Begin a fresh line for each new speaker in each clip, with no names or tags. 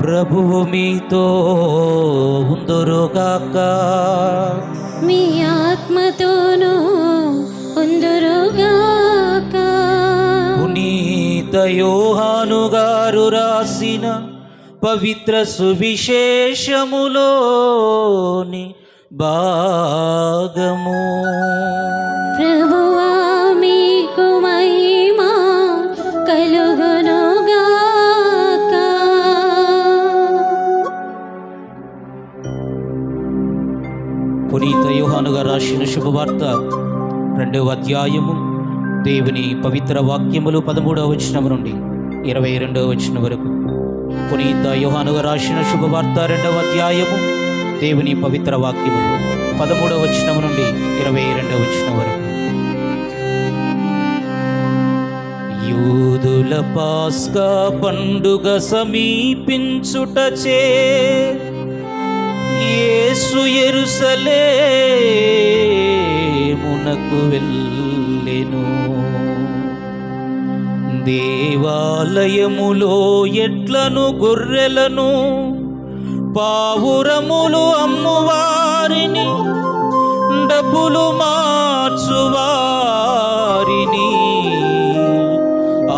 ప్రభువు మీతో ఉందురుగాక.
మీ ఆత్మతోనూ ఉందురుగాక.
పునీత యోహాను గారు రాసిన పవిత్ర సువిశేషములోని భాగము.
ప్రభువా మీకు మహిమ కలుగునుగాక.
పునీత యోహాను గారు రాసిన శుభవార్త 2వ అధ్యాయము దేవుని పవిత్ర వాక్యములు 13వ వచనం నుండి 22వ వచనం వరకు. పునీత యోహాను గారు రాసిన శుభవార్త 2వ అధ్యాయము దేవుని పవిత్ర వాక్యములు 13వ వచనం నుండి 22వ వచనం వరకు. యూదుల పాస్కా పండుగ సమీపించుటచే యేసు యెరూషలేమునకు వెళ్ళెను. దేవాలయములో ఎడ్లను గొర్రెలను పావురములు అమ్మువారిని డబ్బులు మార్చువారిని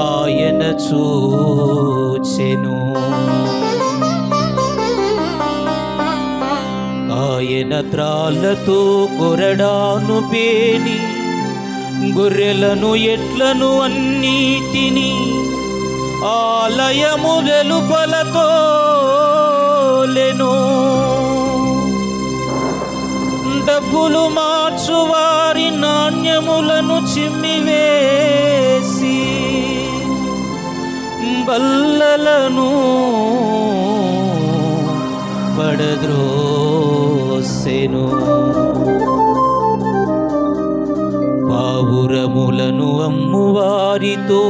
ఆయన చూచెను. ఆయన త్రాళ్ళతో కొరడాను పేని గొర్రెలను ఎడ్లను అన్నిటిని ఆలయము వెలుపలతో లెను. డబ్బులు మార్చువారి నాణ్యములను చిమ్మివేసి బల్లలను పడద్రోసెను. పావురములను అమ్మువారితో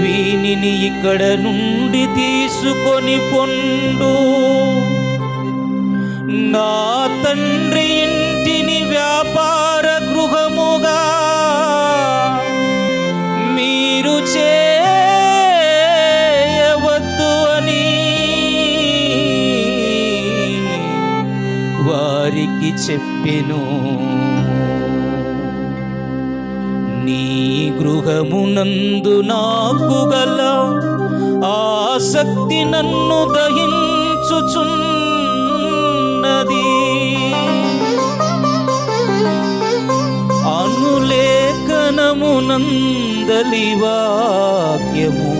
వీనిని ఇక్కడ నుండి తీసుకొని పొండు, నా తండ్రి ఇంటిని వ్యాపార గృహముగా మీరు చేయవద్దు అని వారికి చెప్పెను. నీ గృహమునందు నాకు గల ఆసక్తి నన్ను దహించుచున్నది. అనులేఖనమునందలి వాక్యము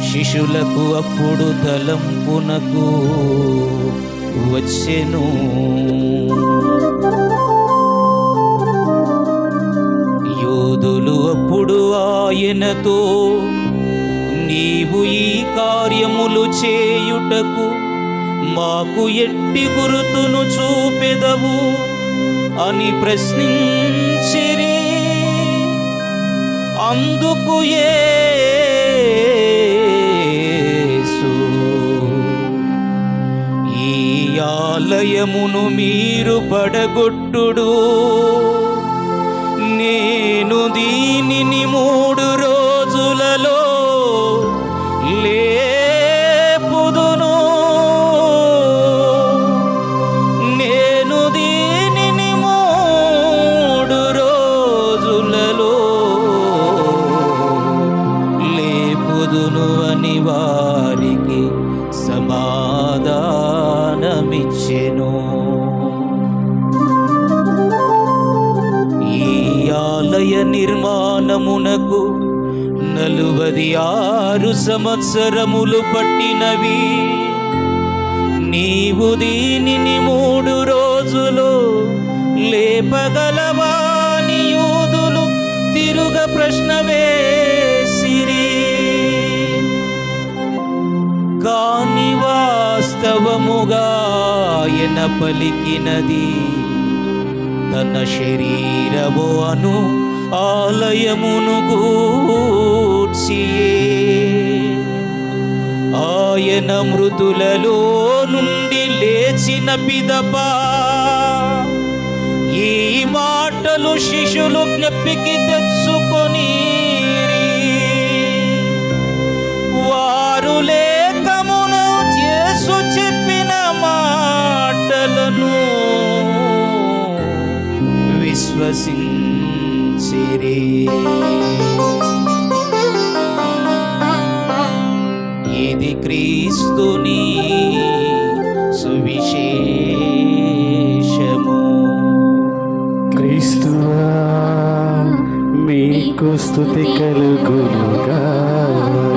శిశులకు అప్పుడు తలంపునకు వచ్చెను. యూదులు అప్పుడు ఆయనతో, నీవు ఈ కార్యములు చేయుటకు మాకు ఎట్టి గురుతును చూపెదవు అని ప్రశ్నించిరి. అందుకు యేసు, ఈ ఆలయమును మీరు పడగొట్టుడు, నేను దీనిని 3 రోజులలో లేపుదును. నేను దీనిని 3 రోజులలో లేపుదును అని వారికి సమాధానమిచ్చెను. ఆలయ నిర్మాణమునకు 46 సంవత్సరములు పట్టినవి. నీవు దీనిని 3 రోజులు లేపగలవా అని యూదులు తిరుగ ప్రశ్న వేసిరి. కాని వాస్తవముగా ఆయన పలికినది తన శరీరము అను ఆలయమును గూర్చియే. ఆయన మృతులలో నుండి లేచిన పిదప ఈ మాటలు శిష్యులు జ్ఞప్తికి తెచ్చుకొని వారు లేఖము విశ్వసించిరి. ఇది క్రీస్తుని సువిశేషము.
క్రీస్తువా మీకు స్తుతి కలుగునుగాక.